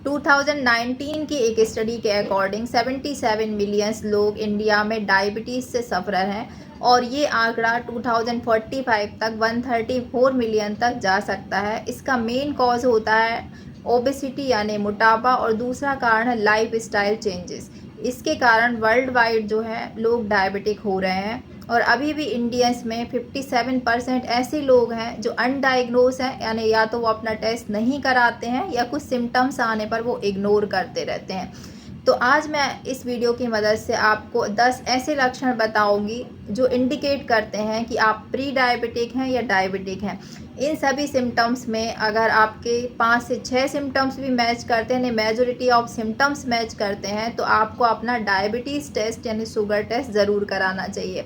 2019 की एक स्टडी के अकॉर्डिंग 77 मिलियंस लोग इंडिया में डायबिटीज़ से सफ़रर हैं और ये आंकड़ा 2045 तक 134 मिलियन तक जा सकता है। इसका मेन कॉज होता है ओबेसिटी यानी मोटापा और दूसरा कारण है लाइफ स्टाइल चेंजेस। इसके कारण वर्ल्ड वाइड जो है लोग डायबिटिक हो रहे हैं और अभी भी इंडियंस में 57% ऐसे लोग हैं जो अनडायग्नोज हैं, यानी या तो वो अपना टेस्ट नहीं कराते हैं या कुछ सिम्टम्स आने पर वो इग्नोर करते रहते हैं। तो आज मैं इस वीडियो की मदद से आपको 10 ऐसे लक्षण बताऊंगी जो इंडिकेट करते हैं कि आप प्री डायबिटिक हैं या डायबिटिक हैं। इन सभी सिम्टम्स में अगर आपके 5 से 6 सिम्टम्स भी मैच करते हैं, मेजॉरिटी ऑफ सिम्टम्स मैच करते हैं, तो आपको अपना डायबिटीज़ टेस्ट यानी शुगर टेस्ट ज़रूर कराना चाहिए।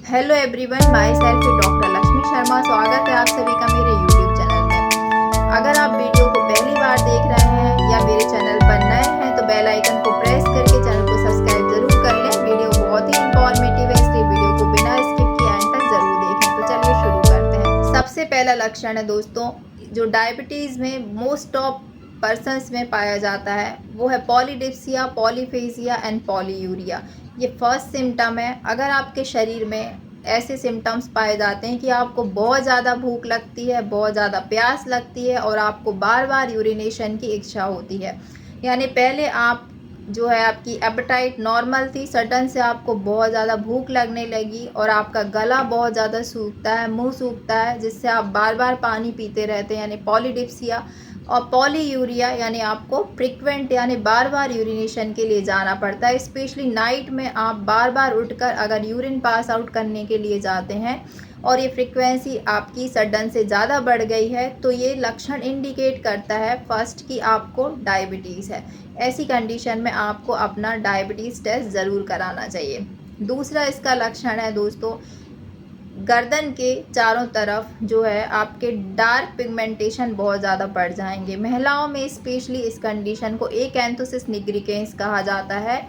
Hello everyone, my self doctor Lakshmi Sharma. स्वागत है आप सभी का मेरे यूट्यूब चैनल में। अगर आप वीडियो को पहली बार देख रहे हैं या मेरे चैनल पर नए हैं तो बेल आइकन को प्रेस करके चैनल को सब्सक्राइब जरूर कर लें। वीडियो बहुत ही इंफॉर्मेटिव है, इसलिए वीडियो को बिना स्किप किए एंड तक जरूर देखें। तो चलिए शुरू करते हैं। सबसे पहला लक्षण है दोस्तों, जो डायबिटीज़ में मोस्ट ऑफ पर्सन्स में पाया जाता है वो है पॉलीडिप्सिया, पॉलीफेजिया एंड पॉलीयूरिया। ये फर्स्ट सिम्टम है। अगर आपके शरीर में ऐसे सिम्टम्स पाए जाते हैं कि आपको बहुत ज़्यादा भूख लगती है, बहुत ज़्यादा प्यास लगती है और आपको बार बार यूरिनेशन की इच्छा होती है, यानी पहले आप जो है आपकी एपेटाइट नॉर्मल थी, सडन से आपको बहुत ज़्यादा भूख लगने लगी और आपका गला बहुत ज़्यादा सूखता है, मुंह सूखता है, जिससे आप बार बार पानी पीते रहते हैं, यानी पॉलीडिप्सिया। और पॉलीयूरिया यानी आपको फ्रिक्वेंट यानी बार बार यूरिनेशन के लिए जाना पड़ता है, स्पेशली नाइट में आप बार बार उठकर अगर यूरिन पास आउट करने के लिए जाते हैं और ये फ्रिक्वेंसी आपकी सडन से ज़्यादा बढ़ गई है, तो ये लक्षण इंडिकेट करता है फर्स्ट कि आपको डायबिटीज़ है। ऐसी कंडीशन में आपको अपना डायबिटीज़ टेस्ट ज़रूर कराना चाहिए। दूसरा इसका लक्षण है दोस्तों, गर्दन के चारों तरफ जो है आपके डार्क पिगमेंटेशन बहुत ज़्यादा बढ़ जाएंगे। महिलाओं में स्पेशली इस कंडीशन को एकैंथोसिस निग्रिकेंस कहा जाता है,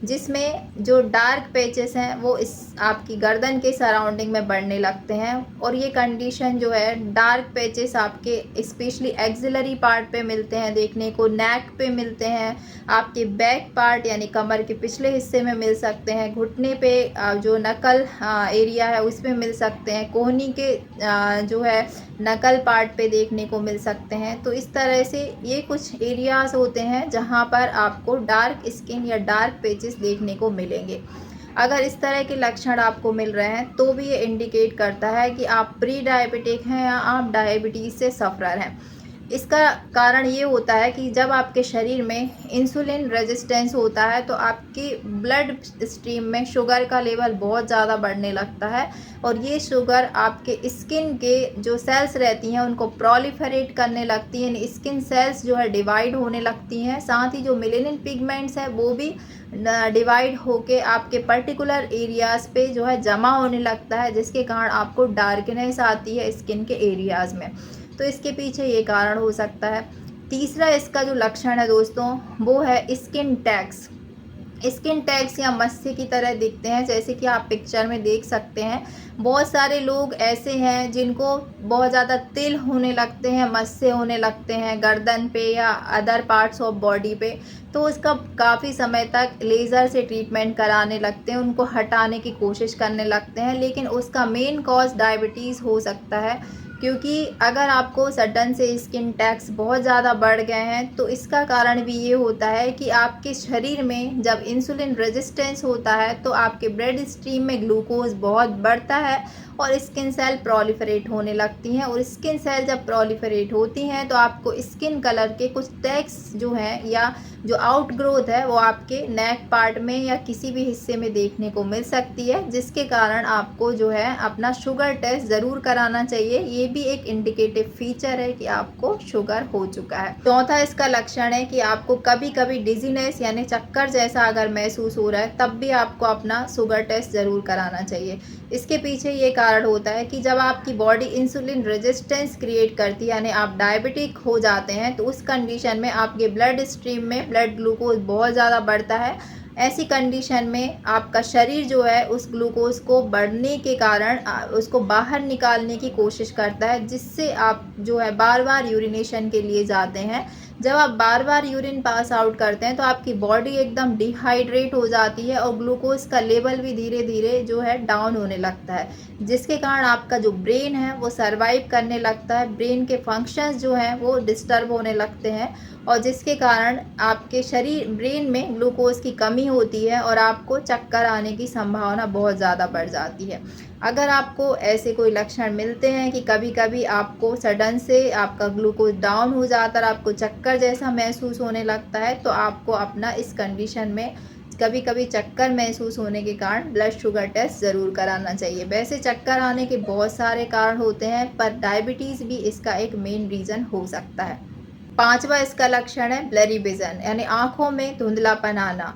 जिसमें जो डार्क पैचेस हैं वो इस आपकी गर्दन के सराउंडिंग में बढ़ने लगते हैं। और ये कंडीशन जो है डार्क पैचेस आपके स्पेशली एक्सिलरी पार्ट पे मिलते हैं देखने को, नेक पे मिलते हैं, आपके बैक पार्ट यानी कमर के पिछले हिस्से में मिल सकते हैं, घुटने पे जो नकल एरिया है उसमें मिल सकते हैं, कोहनी के जो है नकल पार्ट पे देखने को मिल सकते हैं। तो इस तरह से ये कुछ एरियाज़ होते हैं जहाँ पर आपको डार्क स्किन या डार्क पैचेस देखने को मिलेंगे। अगर इस तरह के लक्षण आपको मिल रहे हैं तो भी ये इंडिकेट करता है कि आप प्री डायबिटिक हैं या आप डायबिटीज़ से सफ़रर हैं। इसका कारण ये होता है कि जब आपके शरीर में इंसुलिन रेजिस्टेंस होता है तो आपकी ब्लड स्ट्रीम में शुगर का लेवल बहुत ज़्यादा बढ़ने लगता है और ये शुगर आपके स्किन के जो सेल्स रहती हैं उनको प्रोलिफरेट करने लगती हैं, स्किन सेल्स जो है डिवाइड होने लगती हैं। साथ ही जो मेलेनिन पिगमेंट्स है वो भी डिवाइड होके आपके पर्टिकुलर एरियाज़ पे जो है जमा होने लगता है, जिसके कारण आपको डार्कनेस आती है स्किन के एरियाज़ में। तो इसके पीछे ये कारण हो सकता है। तीसरा इसका जो लक्षण है दोस्तों वो है स्किन टैग्स। स्किन टैग्स या मस्से की तरह दिखते हैं, जैसे कि आप पिक्चर में देख सकते हैं। बहुत सारे लोग ऐसे हैं जिनको बहुत ज़्यादा तिल होने लगते हैं, मस्से होने लगते हैं गर्दन पे या अदर पार्ट्स ऑफ बॉडी पे, तो उसका काफ़ी समय तक लेज़र से ट्रीटमेंट कराने लगते हैं, उनको हटाने की कोशिश करने लगते हैं, लेकिन उसका मेन कॉज डायबिटीज़ हो सकता है। क्योंकि अगर आपको सडन से स्किन टैग्स बहुत ज़्यादा बढ़ गए हैं तो इसका कारण भी ये होता है कि आपके शरीर में जब इंसुलिन रेजिस्टेंस होता है तो आपके ब्लड स्ट्रीम में ग्लूकोज बहुत बढ़ता है और स्किन सेल प्रोलिफरेट होने लगती हैं। और स्किन सेल जब प्रोलिफरेट होती हैं तो आपको स्किन कलर के कुछ टैग्स जो हैं या जो आउटग्रोथ है वो आपके नेक पार्ट में या किसी भी हिस्से में देखने को मिल सकती है, जिसके कारण आपको जो है अपना शुगर टेस्ट ज़रूर कराना चाहिए। ये भी एक इंडिकेटिव फीचर है कि आपको शुगर हो चुका है। चौथा इसका लक्षण है कि आपको कभी कभी डिजीनेस यानी चक्कर जैसा अगर महसूस हो रहा है तब भी आपको अपना शुगर टेस्ट ज़रूर कराना चाहिए। इसके पीछे ये कारण होता है कि जब आपकी बॉडी इंसुलिन रेजिस्टेंस क्रिएट करती है यानी आप डायबिटिक हो जाते हैं तो उस कंडीशन में आपके ब्लड स्ट्रीम में ब्लड ग्लूकोज बहुत ज़्यादा बढ़ता है। ऐसी कंडीशन में आपका शरीर जो है उस ग्लूकोज को बढ़ने के कारण उसको बाहर निकालने की कोशिश करता है, जिससे आप जो है बार बार यूरिनेशन के लिए जाते हैं। जब आप बार बार यूरिन पास आउट करते हैं तो आपकी बॉडी एकदम डिहाइड्रेट हो जाती है और ग्लूकोज का लेवल भी धीरे धीरे जो है डाउन होने लगता है, जिसके कारण आपका जो ब्रेन है वो सरवाइव करने लगता है, ब्रेन के फंक्शंस जो हैं वो डिस्टर्ब होने लगते हैं और जिसके कारण आपके ब्रेन में ग्लूकोज की कमी होती है और आपको चक्कर आने की संभावना बहुत ज़्यादा बढ़ जाती है। अगर आपको ऐसे कोई लक्षण मिलते हैं कि कभी कभी आपको सडन से आपका ग्लूकोज डाउन हो जाता है और आपको चक्कर जैसा महसूस होने लगता है, तो आपको अपना इस कंडीशन में कभी कभी चक्कर महसूस होने के कारण ब्लड शुगर टेस्ट ज़रूर कराना चाहिए। वैसे चक्कर आने के बहुत सारे कारण होते हैं, पर डायबिटीज़ भी इसका एक मेन रीज़न हो सकता है। 5वां इसका लक्षण है ब्लरी विजन, यानी आँखों में धुंधलापन आना।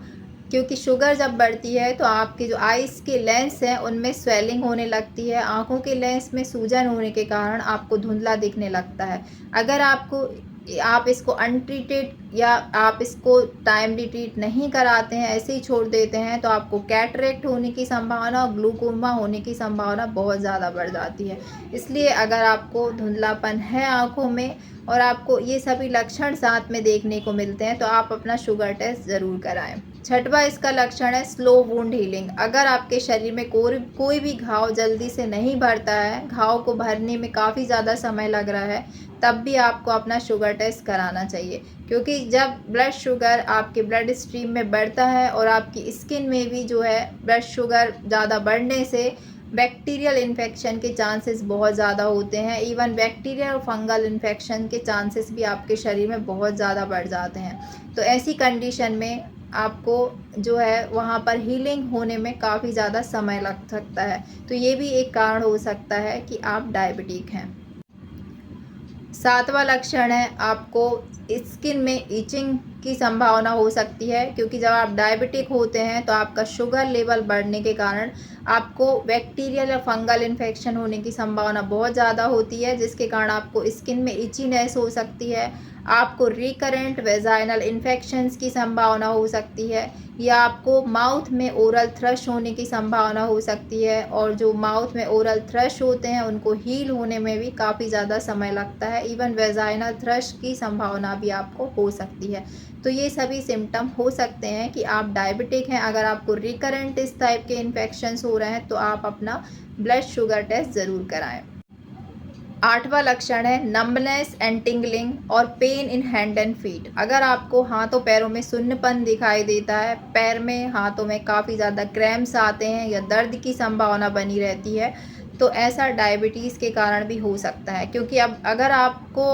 क्योंकि शुगर जब बढ़ती है तो आपके जो आइज़ के लेंस हैं उनमें स्वेलिंग होने लगती है, आँखों के लेंस में सूजन होने के कारण आपको धुंधला दिखने लगता है। अगर आप इसको अनट्रीटेड या आप इसको टाइमली ट्रीट नहीं कराते हैं, ऐसे ही छोड़ देते हैं, तो आपको कैटरेक्ट होने की संभावना और ग्लूकोमा होने की संभावना बहुत ज़्यादा बढ़ जाती है। इसलिए अगर आपको धुंधलापन है आँखों में और आपको ये सभी लक्षण साथ में देखने को मिलते हैं, तो आप अपना शुगर टेस्ट ज़रूर कराएं। 6वां इसका लक्षण है स्लो वुंड हीलिंग। अगर आपके शरीर में कोई भी घाव जल्दी से नहीं भरता है, घाव को भरने में काफ़ी ज़्यादा समय लग रहा है, तब भी आपको अपना शुगर टेस्ट कराना चाहिए। क्योंकि जब ब्लड शुगर आपके ब्लड स्ट्रीम में बढ़ता है और आपकी स्किन में भी जो है ब्लड शुगर ज़्यादा बढ़ने से बैक्टीरियल इन्फेक्शन के चांसेस बहुत ज़्यादा होते हैं। इवन बैक्टीरियल और फंगल इन्फेक्शन के चांसेस भी आपके शरीर में बहुत ज़्यादा बढ़ जाते हैं। तो ऐसी कंडीशन में आपको जो है वहाँ पर हीलिंग होने में काफ़ी ज़्यादा समय लग सकता है। तो ये भी एक कारण हो सकता है कि आप डायबिटिक हैं। 7वां लक्षण है आपको स्किन में इचिंग की संभावना हो सकती है, क्योंकि जब आप डायबिटिक होते हैं तो आपका शुगर लेवल बढ़ने के कारण आपको बैक्टीरियल या फंगल इन्फेक्शन होने की संभावना बहुत ज़्यादा होती है, जिसके कारण आपको स्किन में इचीनेस हो सकती है, आपको रिकरेंट वेजाइनल इन्फेक्शंस की संभावना हो सकती है, या आपको माउथ में ओरल थ्रश होने की संभावना हो सकती है। और जो माउथ में ओरल थ्रश होते हैं उनको हील होने में भी काफ़ी ज़्यादा समय लगता है। इवन वेजाइनल थ्रश की संभावना भी आपको हो सकती है। तो ये सभी सिम्टम हो सकते हैं कि आप डायबिटिक हैं। अगर आपको रिकरेंट इस टाइप के इन्फेक्शंस हो रहे हैं तो आप अपना ब्लड शुगर टेस्ट ज़रूर कराएं। 8वां लक्षण है नंबनेस एंड टिंगलिंग और pain in hand and feet. अगर आपको हाथों पैरों में सुन्नपन दिखाई देता है, पैर में हाथों में काफ़ी ज़्यादा क्रैम्प्स आते हैं या दर्द की संभावना बनी रहती है, तो ऐसा डायबिटीज़ के कारण भी हो सकता है। क्योंकि अब अगर आपको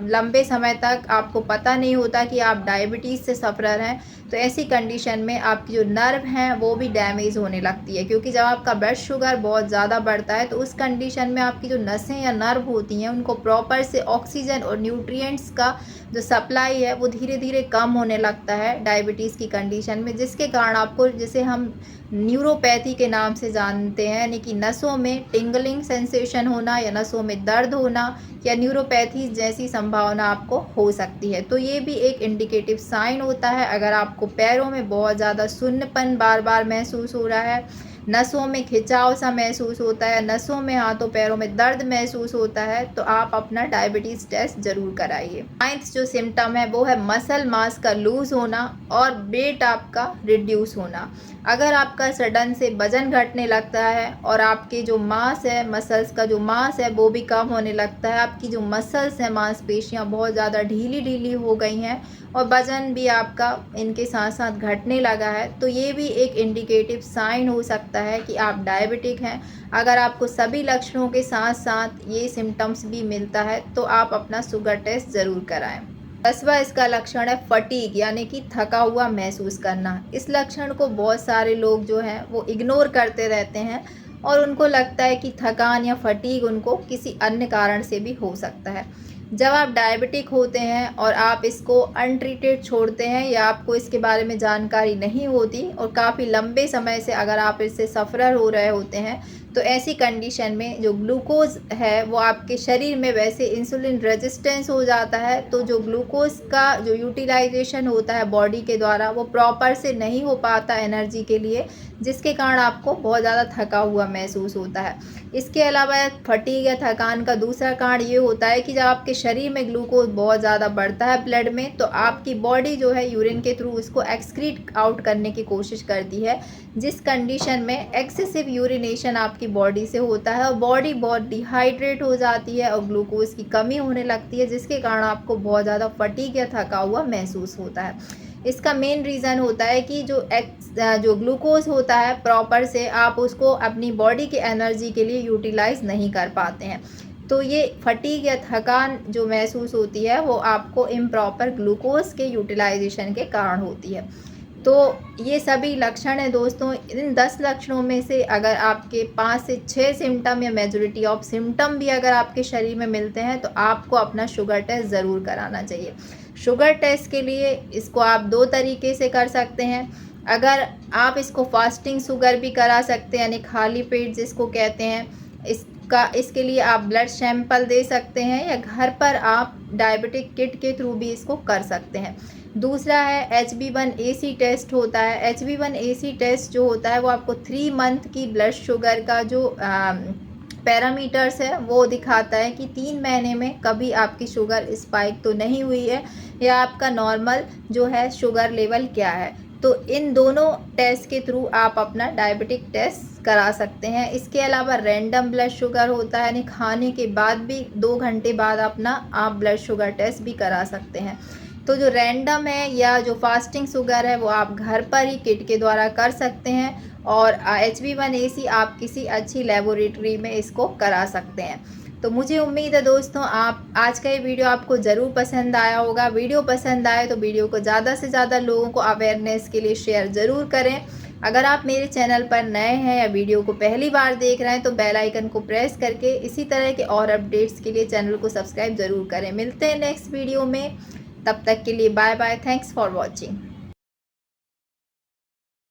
लंबे समय तक आपको पता नहीं होता कि आप डायबिटीज़ से सफ़रर हैं, तो ऐसी कंडीशन में आपकी जो नर्व हैं वो भी डैमेज होने लगती है। क्योंकि जब आपका ब्लड शुगर बहुत ज़्यादा बढ़ता है तो उस कंडीशन में आपकी जो नसें या नर्व होती हैं उनको प्रॉपर से ऑक्सीजन और न्यूट्रिएंट्स का जो सप्लाई है वो धीरे धीरे कम होने लगता है डायबिटीज़ की कंडीशन में, जिसके कारण आपको, जिसे हम न्यूरोपैथी के नाम से जानते हैं, यानी कि नसों में टिंगलिंग सेंसेशन होना या नसों में दर्द होना या न्यूरोपैथी जैसी संभावना आपको हो सकती है। तो ये भी एक इंडिकेटिव साइन होता है। अगर आपको पैरों में बहुत ज़्यादा सुन्नपन बार बार महसूस हो रहा है, नसों में खिंचाव सा महसूस होता है, नसों में हाथों पैरों में दर्द महसूस होता है, तो आप अपना डायबिटीज़ टेस्ट ज़रूर कराइए। 9th जो सिम्टम है वो है मसल मास का लूज़ होना और वेट आपका रिड्यूस होना। अगर आपका सडन से वजन घटने लगता है और आपके जो मांस है, मसल्स का जो मांस है वो भी कम होने लगता है, आपकी जो मसल्स हैं, मांसपेशियाँ बहुत ज़्यादा ढीली ढीली हो गई हैं और वज़न भी आपका इनके साथ साथ घटने लगा है, तो ये भी एक इंडिकेटिव साइन हो सकता है कि आप डायबिटिक हैं। अगर आपको सभी लक्षणों के साथ साथ ये सिम्टम्स भी मिलता है तो आप अपना शुगर टेस्ट ज़रूर कराएं। 10वां इसका लक्षण है फटीग, यानी कि थका हुआ महसूस करना। इस लक्षण को बहुत सारे लोग जो हैं वो इग्नोर करते रहते हैं और उनको लगता है कि थकान या फटीग उनको किसी अन्य कारण से भी हो सकता है। जब आप डायबिटिक होते हैं और आप इसको अनट्रीटेड छोड़ते हैं या आपको इसके बारे में जानकारी नहीं होती और काफ़ी लंबे समय से अगर आप इससे सफ़रर हो रहे होते हैं, तो ऐसी कंडीशन में जो ग्लूकोज़ है वो आपके शरीर में वैसे इंसुलिन रेजिस्टेंस हो जाता है, तो जो ग्लूकोज़ का जो यूटिलाइजेशन होता है बॉडी के द्वारा वो प्रॉपर से नहीं हो पाता एनर्जी के लिए, जिसके कारण आपको बहुत ज़्यादा थका हुआ महसूस होता है। इसके अलावा फटीग या थकान का दूसरा कारण ये होता है कि जब आपके शरीर में ग्लूकोज बहुत ज़्यादा बढ़ता है ब्लड में, तो आपकी बॉडी जो है यूरिन के थ्रू उसको एक्सक्रीट आउट करने की कोशिश करती है, जिस कंडीशन में एक्सेसिव यूरिनेशन आपकी बॉडी से होता है और बॉडी बहुत डिहाइड्रेट हो जाती है और ग्लूकोज की कमी होने लगती है, जिसके कारण आपको बहुत ज़्यादा फटीग या थका हुआ महसूस होता है। इसका मेन रीज़न होता है कि जो ग्लूकोज होता है प्रॉपर से आप उसको अपनी बॉडी की एनर्जी के लिए यूटिलाइज़ नहीं कर पाते हैं, तो ये फटीग या थकान जो महसूस होती है वो आपको इम्प्रॉपर ग्लूकोज के यूटिलाइजेशन के कारण होती है। तो ये सभी लक्षण हैं दोस्तों। इन 10 लक्षणों में से अगर आपके 5 से 6 सिम्टम या मेजॉरिटी ऑफ सिम्टम भी अगर आपके शरीर में मिलते हैं तो आपको अपना शुगर टेस्ट ज़रूर कराना चाहिए। शुगर टेस्ट के लिए इसको आप 2 तरीके से कर सकते हैं। अगर आप इसको फास्टिंग शुगर भी करा सकते हैं, यानी खाली पेट जिसको कहते हैं, इसके लिए आप ब्लड सैंपल दे सकते हैं या घर पर आप डायबिटिक किट के थ्रू भी इसको कर सकते हैं। दूसरा है HB1AC टेस्ट होता है। HB1AC टेस्ट जो होता है वो आपको 3 मंथ की ब्लड शुगर का जो पैरामीटर्स है वो दिखाता है कि 3 महीने में कभी आपकी शुगर स्पाइक तो नहीं हुई है या आपका नॉर्मल जो है शुगर लेवल क्या है। तो इन दोनों टेस्ट के थ्रू आप अपना डायबिटिक टेस्ट करा सकते हैं। इसके अलावा रैंडम ब्लड शुगर होता है, यानी खाने के बाद भी 2 घंटे बाद अपना आप ब्लड शुगर टेस्ट भी करा सकते हैं। तो जो रैंडम है या जो फास्टिंग शुगर है वो आप घर पर ही किट के द्वारा कर सकते हैं और HB1AC आप किसी अच्छी लेबोरेटरी में इसको करा सकते हैं। तो मुझे उम्मीद है दोस्तों आप आज का ये वीडियो आपको ज़रूर पसंद आया होगा। वीडियो पसंद आए तो वीडियो को ज़्यादा से ज़्यादा लोगों को अवेयरनेस के लिए शेयर ज़रूर करें। अगर आप मेरे चैनल पर नए हैं या वीडियो को पहली बार देख रहे हैं तो बेल आइकन को प्रेस करके इसी तरह के और अपडेट्स के लिए चैनल को सब्सक्राइब ज़रूर करें। मिलते हैं नेक्स्ट वीडियो में, तब तक के लिए bye bye. Thanks for watching.